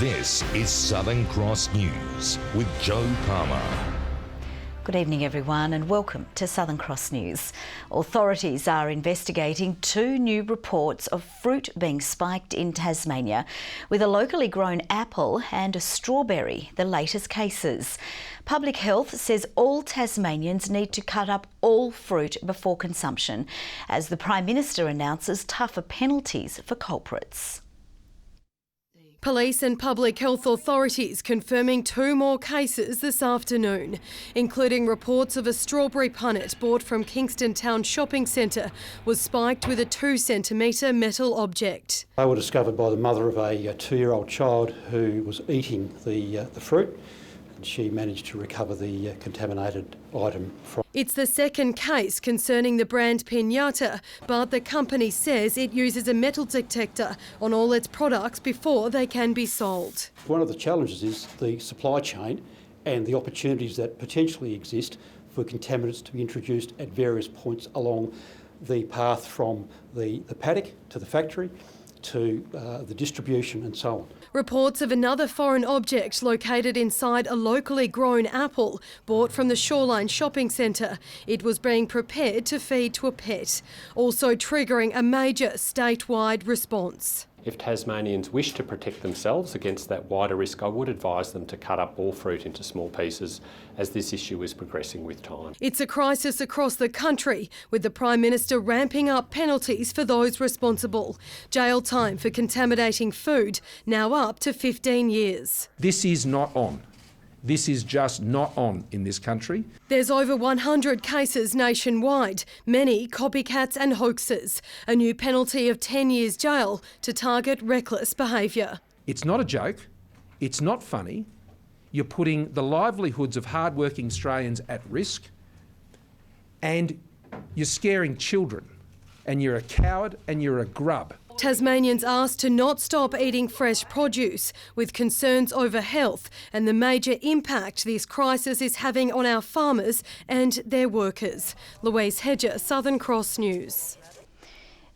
This is Southern Cross News with Joe Palmer. Good evening everyone and welcome to Southern Cross News. Authorities are investigating two new reports of fruit being spiked in Tasmania, with a locally grown apple and a strawberry the latest cases. Public Health says all Tasmanians need to cut up all fruit before consumption, as the Prime Minister announces tougher penalties for culprits. Police and public health authorities confirming two more cases this afternoon, including reports of a strawberry punnet bought from Kingston Town Shopping Centre was spiked with a 2-centimetre metal object. They were discovered by the mother of a 2-year-old child who was eating the fruit. She managed to recover the contaminated item from. It's the second case concerning the brand Pinata, but the company says it uses a metal detector on all its products before they can be sold. One of the challenges is the supply chain and the opportunities that potentially exist for contaminants to be introduced at various points along the path from the paddock to the factory to the distribution and so on. Reports of another foreign object located inside a locally grown apple bought from the Shoreline Shopping Centre. It was being prepared to feed to a pet, also triggering a major statewide response. If Tasmanians wish to protect themselves against that wider risk, I would advise them to cut up all fruit into small pieces as this issue is progressing with time. It's a crisis across the country, with the Prime Minister ramping up penalties for those responsible. Jail time for contaminating food now up to 15 years. This is not on. This is just not on in this country. There's over 100 cases nationwide, many copycats and hoaxes. A new penalty of 10 years jail to target reckless behaviour. It's not a joke. It's not funny. You're putting the livelihoods of hard-working Australians at risk, and you're scaring children, and you're a coward and you're a grub. Tasmanians asked to not stop eating fresh produce, with concerns over health and the major impact this crisis is having on our farmers and their workers. Louise Hedger, Southern Cross News.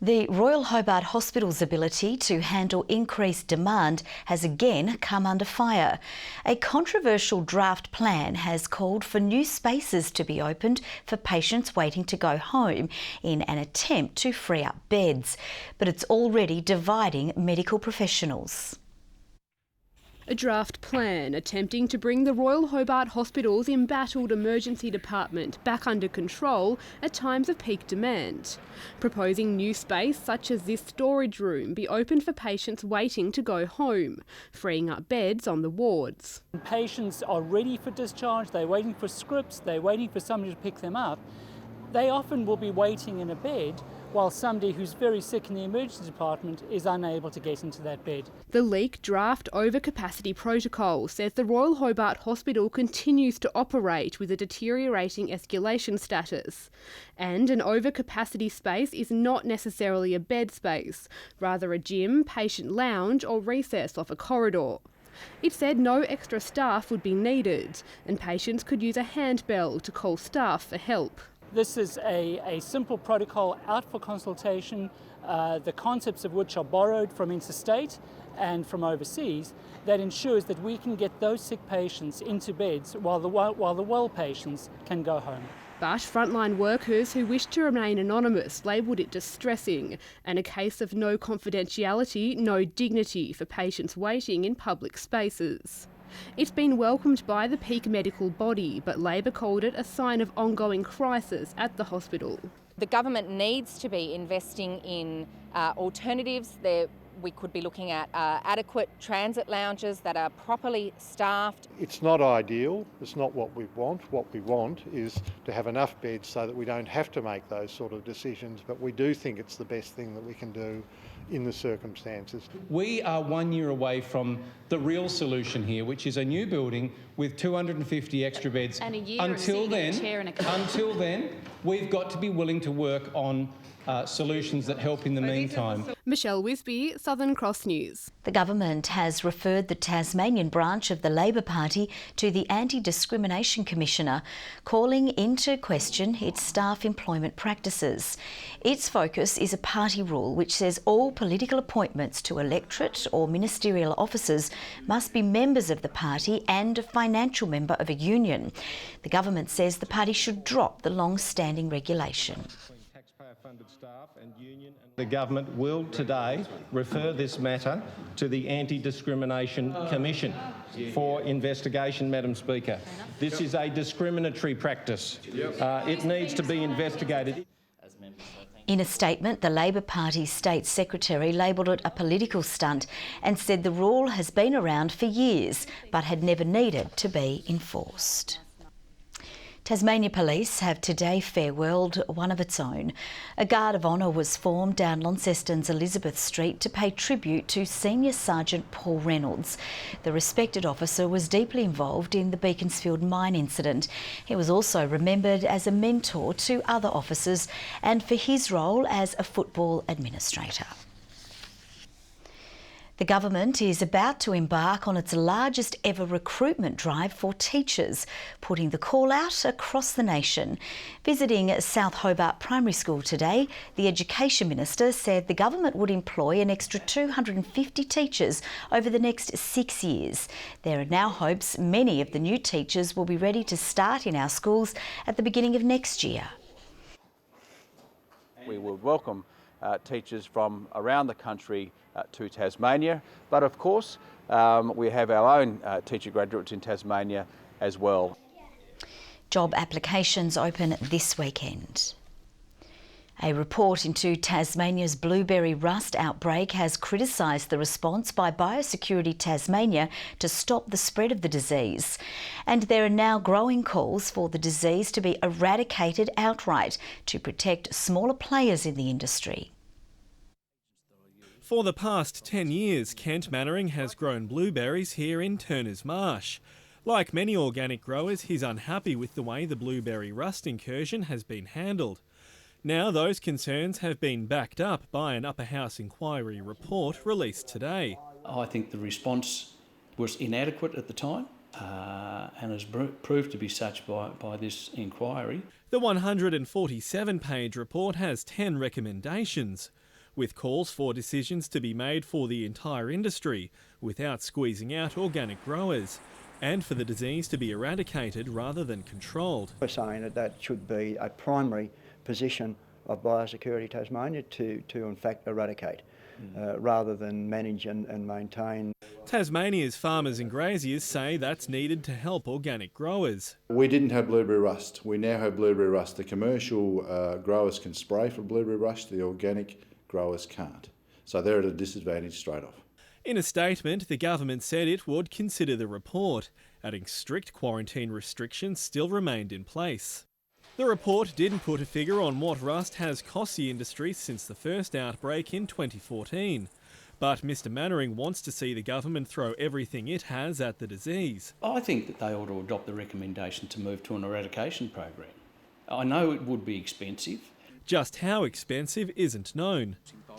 The Royal Hobart Hospital's ability to handle increased demand has again come under fire. A controversial draft plan has called for new spaces to be opened for patients waiting to go home in an attempt to free up beds. But it's already dividing medical professionals. A draft plan attempting to bring the Royal Hobart Hospital's embattled emergency department back under control at times of peak demand, proposing new space such as this storage room be opened for patients waiting to go home, freeing up beds on the wards. Patients are ready for discharge, they're waiting for scripts, they're waiting for somebody to pick them up. They often will be waiting in a bed while somebody who's very sick in the emergency department is unable to get into that bed. The leaked draft overcapacity protocol says the Royal Hobart Hospital continues to operate with a deteriorating escalation status, and an overcapacity space is not necessarily a bed space, rather a gym, patient lounge or recess off a corridor. It said no extra staff would be needed, and patients could use a handbell to call staff for help. This is a simple protocol out for consultation, the concepts of which are borrowed from interstate and from overseas, that ensures that we can get those sick patients into beds while the well patients can go home. But frontline workers who wish to remain anonymous labelled it distressing and a case of no confidentiality, no dignity for patients waiting in public spaces. It's been welcomed by the peak medical body, but Labor called it a sign of ongoing crisis at the hospital. The government needs to be investing in alternatives. We could be looking at adequate transit lounges that are properly staffed. It's not ideal, it's not what we want. What we want is to have enough beds so that we don't have to make those sort of decisions, but we do think it's the best thing that we can do in the circumstances. We are 1 year away from the real solution here, which is a new building with 250 extra beds. And a year until of then, a chair and a car. Until then, we've got to be willing to work on solutions that help in the meantime. Michelle Wisby, Southern Cross News. The government has referred the Tasmanian branch of the Labor Party to the Anti-Discrimination Commissioner, calling into question its staff employment practices. Its focus is a party rule which says all political appointments to electorate or ministerial offices must be members of the party and a financial member of a union. The government says the party should drop the long-standing regulation. Taxpayer-funded staff and union. The government will today refer this matter to the Anti-Discrimination Commission for investigation, Madam Speaker. This is a discriminatory practice. It needs to be investigated. In a statement, the Labor Party State Secretary labelled it a political stunt and said the rule has been around for years but had never needed to be enforced. Tasmania Police have today farewelled one of its own. A guard of honour was formed down Launceston's Elizabeth Street to pay tribute to Senior Sergeant Paul Reynolds. The respected officer was deeply involved in the Beaconsfield mine incident. He was also remembered as a mentor to other officers and for his role as a football administrator. The government is about to embark on its largest ever recruitment drive for teachers, putting the call out across the nation. Visiting South Hobart Primary School today, the Education Minister said the government would employ an extra 250 teachers over the next 6 years. There are now hopes many of the new teachers will be ready to start in our schools at the beginning of next year. We would welcome teachers from around the country to Tasmania, but of course we have our own teacher graduates in Tasmania as well. Job applications open this weekend. A report into Tasmania's blueberry rust outbreak has criticised the response by Biosecurity Tasmania to stop the spread of the disease. And there are now growing calls for the disease to be eradicated outright to protect smaller players in the industry. For the past 10 years, Kent Mannering has grown blueberries here in Turners Marsh. Like many organic growers, he's unhappy with the way the blueberry rust incursion has been handled. Now those concerns have been backed up by an Upper House inquiry report released today. I think the response was inadequate at the time and has proved to be such by this inquiry. The 147-page report has 10 recommendations, with calls for decisions to be made for the entire industry without squeezing out organic growers, and for the disease to be eradicated rather than controlled. We're saying that should be a primary position of Biosecurity Tasmania to in fact eradicate, rather than manage and maintain. Tasmania's farmers and graziers say that's needed to help organic growers. We didn't have blueberry rust. We now have blueberry rust. The commercial growers can spray for blueberry rust, the organic growers can't. So they're at a disadvantage straight off. In a statement, the government said it would consider the report, adding strict quarantine restrictions still remained in place. The report didn't put a figure on what rust has cost the industry since the first outbreak in 2014. But Mr Mannering wants to see the government throw everything it has at the disease. I think that they ought to adopt the recommendation to move to an eradication program. I know it would be expensive. Just how expensive isn't known.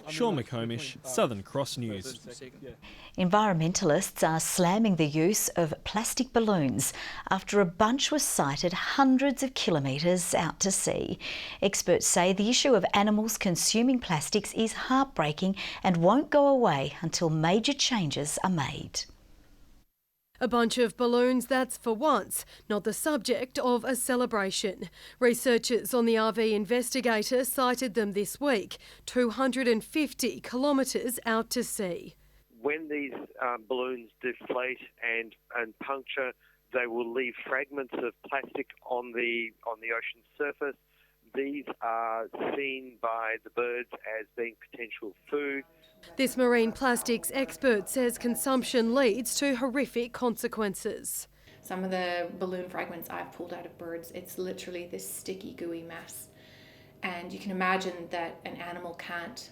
Sean McComish, Southern Cross News. Environmentalists are slamming the use of plastic balloons after a bunch was sighted hundreds of kilometres out to sea. Experts say the issue of animals consuming plastics is heartbreaking and won't go away until major changes are made. A bunch of balloons that's for once not the subject of a celebration. Researchers on the RV Investigator sighted them this week, 250 kilometres out to sea. When these balloons deflate and puncture, they will leave fragments of plastic on the ocean surface. These are seen by the birds as being potential food. This marine plastics expert says consumption leads to horrific consequences. Some of the balloon fragments I've pulled out of birds, it's literally this sticky, gooey mess. And you can imagine that an animal can't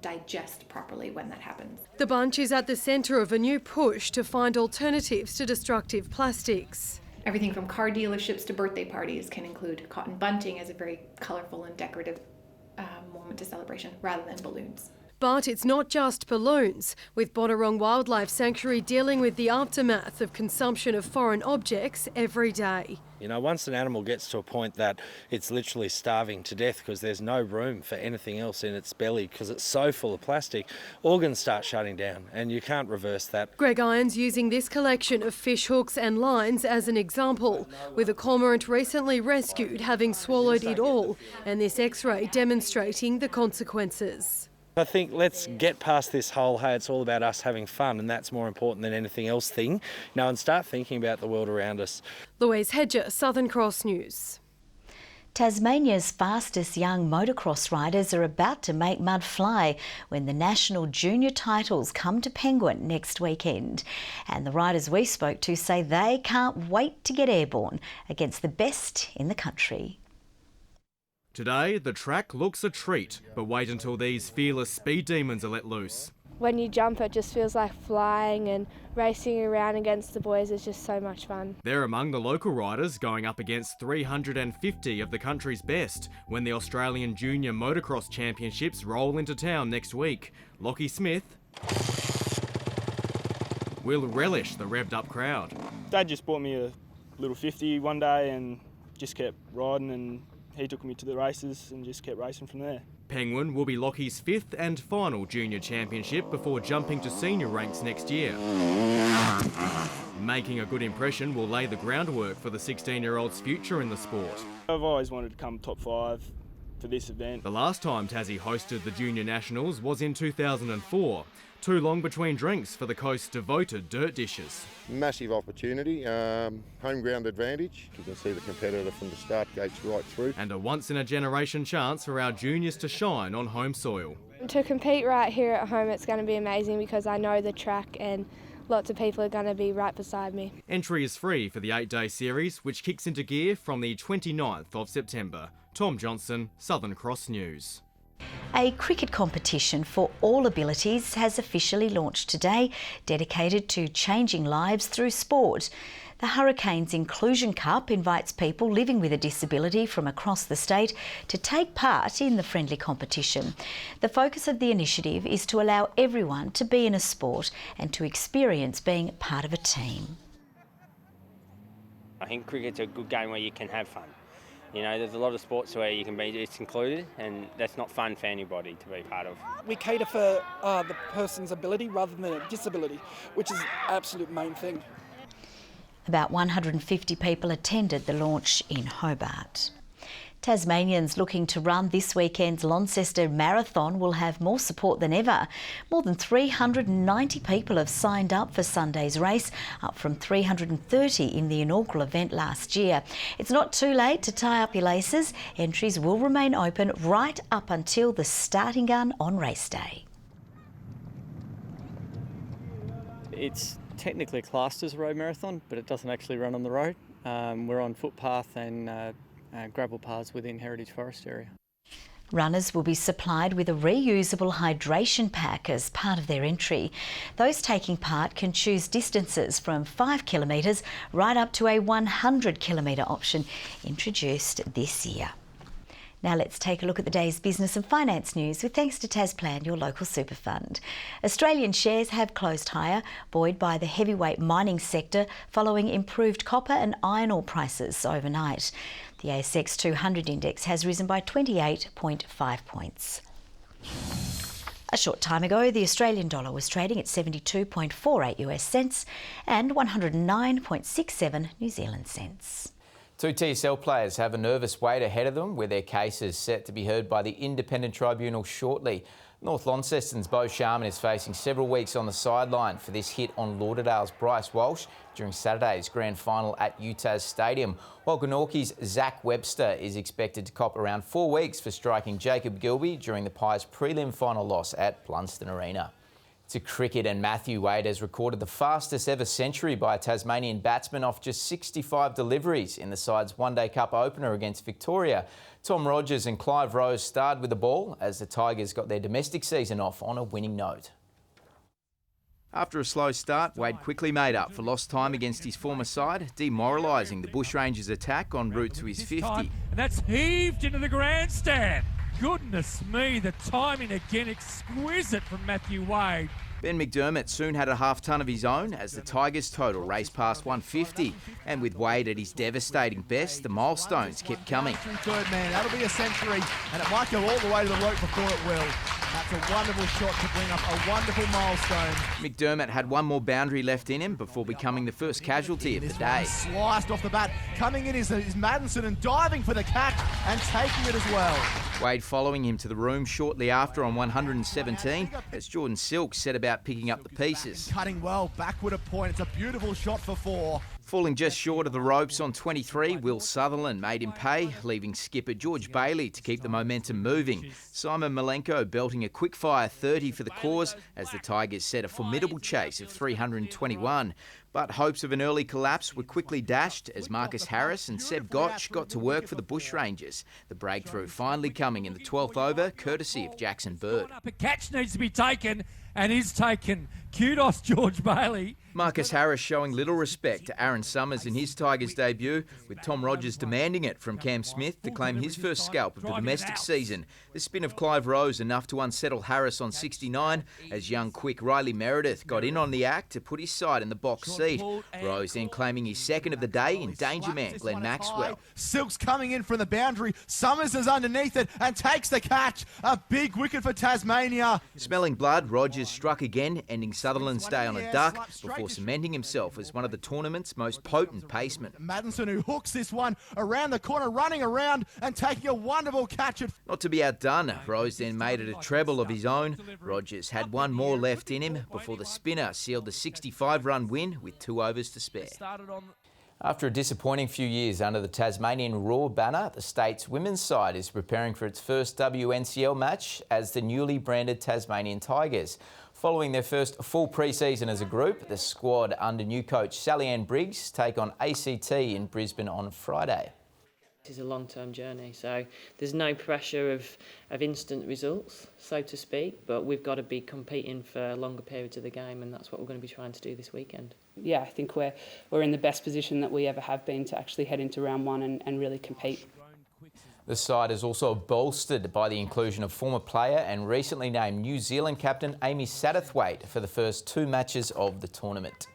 digest properly when that happens. The bunch is at the centre of a new push to find alternatives to destructive plastics. Everything from car dealerships to birthday parties can include cotton bunting as a very colourful and decorative moment to celebration rather than balloons. But it's not just balloons, with Bonorong Wildlife Sanctuary dealing with the aftermath of consumption of foreign objects every day. You know, once an animal gets to a point that it's literally starving to death because there's no room for anything else in its belly because it's so full of plastic, organs start shutting down and you can't reverse that. Greg Irons using this collection of fish hooks and lines as an example, with a cormorant recently rescued having swallowed it all, and this X-ray demonstrating the consequences. I think let's get past this whole, hey, it's all about us having fun and that's more important than anything else thing, you know, and start thinking about the world around us. Louise Hedger, Southern Cross News. Tasmania's fastest young motocross riders are about to make mud fly when the national junior titles come to Penguin next weekend. And the riders we spoke to say they can't wait to get airborne against the best in the country. Today, the track looks a treat, but wait until these fearless speed demons are let loose. When you jump, it just feels like flying, and racing around against the boys is just so much fun. They're among the local riders going up against 350 of the country's best when the Australian Junior Motocross Championships roll into town next week. Lockie Smith will relish the revved up crowd. Dad just bought me a little 50 one day and just kept riding, and he took me to the races and just kept racing from there. Penguin will be Lockie's fifth and final junior championship before jumping to senior ranks next year. Making a good impression will lay the groundwork for the 16-year-old's future in the sport. I've always wanted to come top 5 for this event. The last time Tassie hosted the Junior Nationals was in 2004. Too long between drinks for the coast's devoted dirt dishes. Massive opportunity, home ground advantage. You can see the competitor from the start gates right through. And a once-in-a-generation chance for our juniors to shine on home soil. To compete right here at home, it's going to be amazing because I know the track and lots of people are going to be right beside me. Entry is free for the 8-day series, which kicks into gear from the 29th of September. Tom Johnson, Southern Cross News. A cricket competition for all abilities has officially launched today, dedicated to changing lives through sport. The Hurricanes Inclusion Cup invites people living with a disability from across the state to take part in the friendly competition. The focus of the initiative is to allow everyone to be in a sport and to experience being part of a team. I think cricket's a good game where you can have fun. You know, there's a lot of sports where you can be just included, and that's not fun for anybody to be part of. We cater for the person's ability rather than their disability, which is the absolute main thing. About 150 people attended the launch in Hobart. Tasmanians looking to run this weekend's Launceston Marathon will have more support than ever. More than 390 people have signed up for Sunday's race, up from 330 in the inaugural event last year. It's not too late to tie up your laces. Entries will remain open right up until the starting gun on race day. It's technically classed as a road marathon, but it doesn't actually run on the road. We're on footpath and gravel paths within Heritage Forest area. Runners will be supplied with a reusable hydration pack as part of their entry. Those taking part can choose distances from 5 kilometres right up to a 100 kilometre option introduced this year. Now let's take a look at the day's business and finance news with thanks to Tasplan, your local super fund. Australian shares have closed higher, buoyed by the heavyweight mining sector following improved copper and iron ore prices overnight. The ASX 200 index has risen by 28.5 points. A short time ago, the Australian dollar was trading at 72.48 US cents and 109.67 New Zealand cents. Two TSL players have a nervous wait ahead of them with their cases set to be heard by the Independent Tribunal shortly. North Launceston's Beau Sharman is facing several weeks on the sideline for this hit on Lauderdale's Bryce Walsh during Saturday's grand final at UTAS Stadium, while Glenorchy's Zach Webster is expected to cop around 4 weeks for striking Jacob Gilby during the Pies prelim final loss at Blunston Arena. To cricket, and Matthew Wade has recorded the fastest ever century by a Tasmanian batsman off just 65 deliveries in the side's One-Day Cup opener against Victoria. Tom Rogers and Clive Rose starred with the ball as the Tigers got their domestic season off on a winning note. After a slow start, Wade quickly made up for lost time against his former side, demoralising the Bushrangers' attack en route to his 50. And that's heaved into the grandstand. Good Goodness me, the timing again, exquisite from Matthew Wade. Ben McDermott soon had a half ton of his own as the Tigers' total raced past 150. And with Wade at his devastating best, the milestones kept coming. Third man, that'll be a century, and it might go all the way to the rope before it will. That's a wonderful shot to bring up a wonderful milestone. McDermott had one more boundary left in him before becoming the first casualty of the day. Sliced off the bat. Coming in is Maddinson and diving for the catch and taking it as well. Wade following him to the room shortly after on 117 as Jordan Silk set about picking up the pieces. Cutting well, backward a point. It's a beautiful shot for 4. Falling just short of the ropes on 23, Will Sutherland made him pay, leaving skipper George Bailey to keep the momentum moving. Simon Malenko belting a quick-fire 30 for the cause as the Tigers set a formidable chase of 321. But hopes of an early collapse were quickly dashed as Marcus Harris and Seb Gotch got to work for the Bushrangers. The breakthrough finally coming in the 12th over, courtesy of Jackson Bird. A catch needs to be taken and is taken. Kudos, George Bailey. Marcus Harris showing little respect to Aaron Summers in his Tigers debut, with Tom Rogers demanding it from Cam Smith to claim his first scalp of the domestic season. The spin of Clive Rose enough to unsettle Harris on 69 as young quick Riley Meredith got in on the act to put his side in the box seat. Rose then claiming his second of the day in danger man Glenn Maxwell. Silk's coming in from the boundary. Summers is underneath it and takes the catch. A big wicket for Tasmania. Smelling blood, Rogers struck again, ending Sutherland's day on a duck before cementing himself as one of the tournament's most potent pacemen. Maddinson who hooks this one around the corner, running around and taking a wonderful catch. Not to be outdone, Rose then made it a treble of his own. Rogers had one more left in him before the spinner sealed the 65-run win with 2 overs to spare. After a disappointing few years under the Tasmanian Roar banner, the state's women's side is preparing for its first WNCL match as the newly branded Tasmanian Tigers. Following their first full pre-season as a group, the squad under new coach Sally Ann Briggs take on ACT in Brisbane on Friday. This is a long-term journey, so there's no pressure of instant results, so to speak, but we've got to be competing for longer periods of the game, and that's what we're going to be trying to do this weekend. Yeah, I think we're in the best position that we ever have been to actually head into round one and really compete. The side is also bolstered by the inclusion of former player and recently named New Zealand captain Amy Satterthwaite for the first 2 matches of the tournament.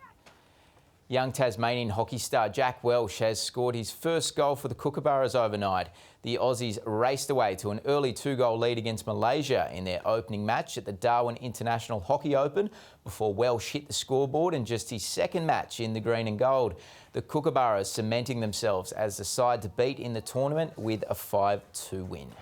Young Tasmanian hockey star Jack Welsh has scored his first goal for the Kookaburras overnight. The Aussies raced away to an early 2-goal lead against Malaysia in their opening match at the Darwin International Hockey Open before Welsh hit the scoreboard in just his second match in the green and gold. The Kookaburras cementing themselves as the side to beat in the tournament with a 5-2 win.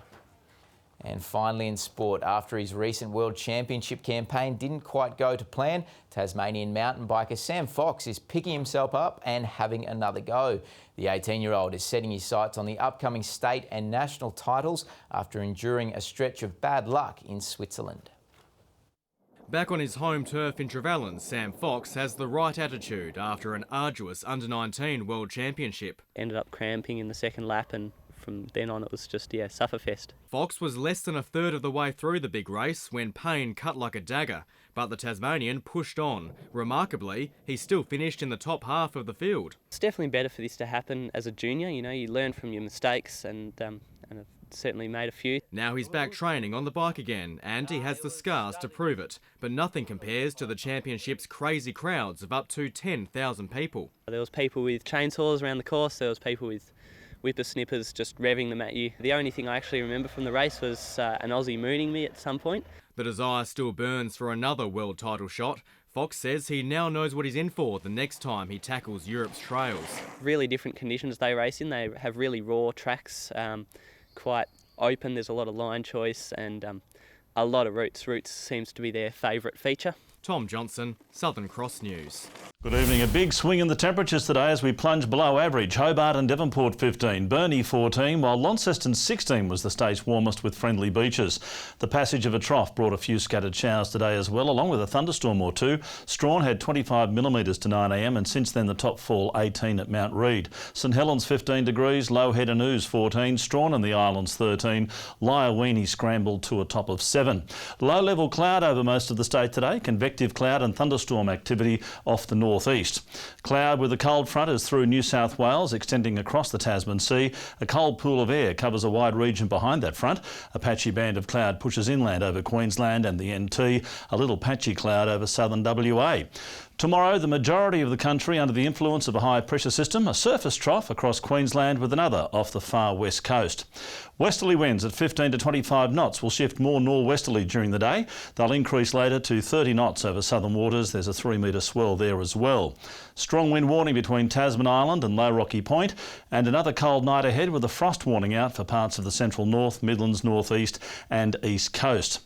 And finally in sport, after his recent World Championship campaign didn't quite go to plan, Tasmanian mountain biker Sam Fox is picking himself up and having another go. The 18-year-old is setting his sights on the upcoming state and national titles after enduring a stretch of bad luck in Switzerland. Back on his home turf in Trevellyn, Sam Fox has the right attitude after an arduous Under-19 World Championship. Ended up cramping in the second lap, and from then on it was just, sufferfest. Fox was less than a third of the way through the big race when pain cut like a dagger, but the Tasmanian pushed on. Remarkably, he still finished in the top half of the field. It's definitely better for this to happen as a junior. You learn from your mistakes, and I've certainly made a few. Now he's back training on the bike again, and he has the scars to prove it. But nothing compares to the championship's crazy crowds of up to 10,000 people. There was people with chainsaws around the course, there was people with whippersnippers just revving them at you. The only thing I actually remember from the race was an Aussie mooning me at some point. The desire still burns for another world title shot. Fox says he now knows what he's in for the next time he tackles Europe's trails. Really different conditions they race in. They have really raw tracks, quite open. There's a lot of line choice and a lot of roots. Roots seems to be their favourite feature. Tom Johnson, Southern Cross News. Good evening. A big swing in the temperatures today as we plunge below average. Hobart and Devonport 15, Burnie 14, while Launceston 16 was the state's warmest with friendly beaches. The passage of a trough brought a few scattered showers today as well, along with a thunderstorm or two. Strawn had 25 millimetres to 9 a.m, and since then the top fall 18 at Mount Reid. St Helens 15 degrees, Low Head and Ouse 14, Strawn and the Islands 13, Lyoweeney scrambled to a top of 7. Low level cloud over most of the state today, convective cloud and thunderstorm activity off the north northeast. Cloud with a cold front is through New South Wales, extending across the Tasman Sea. A cold pool of air covers a wide region behind that front. A patchy band of cloud pushes inland over Queensland and the NT. A little patchy cloud over southern WA. Tomorrow, the majority of the country under the influence of a high pressure system, a surface trough across Queensland with another off the far west coast. Westerly winds at 15 to 25 knots will shift more norwesterly during the day. They'll increase later to 30 knots over southern waters. There's a 3-metre swell there as well. Strong wind warning between Tasman Island and Low Rocky Point, and another cold night ahead with a frost warning out for parts of the central north, Midlands, northeast and east coast.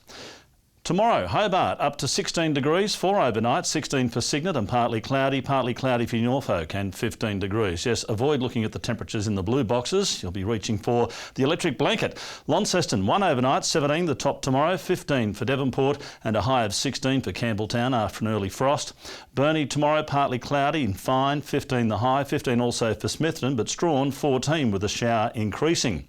Tomorrow, Hobart up to 16 degrees for overnight, 16 for Cygnet and partly cloudy for Norfolk and 15 degrees. Yes, avoid looking at the temperatures in the blue boxes. You'll be reaching for the electric blanket. Launceston, 1 overnight, 17 the top tomorrow, 15 for Devonport and a high of 16 for Campbelltown after an early frost. Burnie tomorrow, partly cloudy and fine, 15 the high, 15 also for Smithton, but Strawn, 14 with a shower increasing.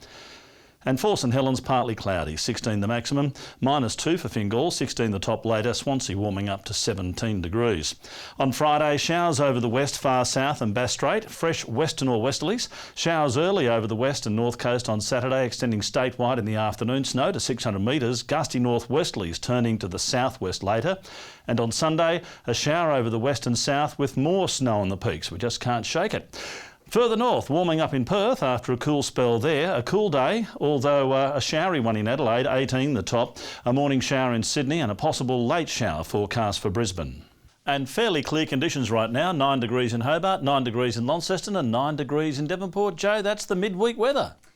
And for St Helens, partly cloudy, 16 the maximum, -2 for Fingal, 16 the top later, Swansea warming up to 17 degrees. On Friday, showers over the west, far south and Bass Strait, fresh western or westerlies. Showers early over the west and north coast on Saturday, extending statewide in the afternoon, snow to 600 metres, gusty northwesterlies turning to the southwest later. And on Sunday, a shower over the west and south with more snow on the peaks. We just can't shake it. Further north, warming up in Perth after a cool spell there. A cool day, although a showery one in Adelaide, 18 the top. A morning shower in Sydney and a possible late shower forecast for Brisbane. And fairly clear conditions right now. 9 degrees in Hobart, 9 degrees in Launceston and 9 degrees in Devonport. Joe, that's the midweek weather.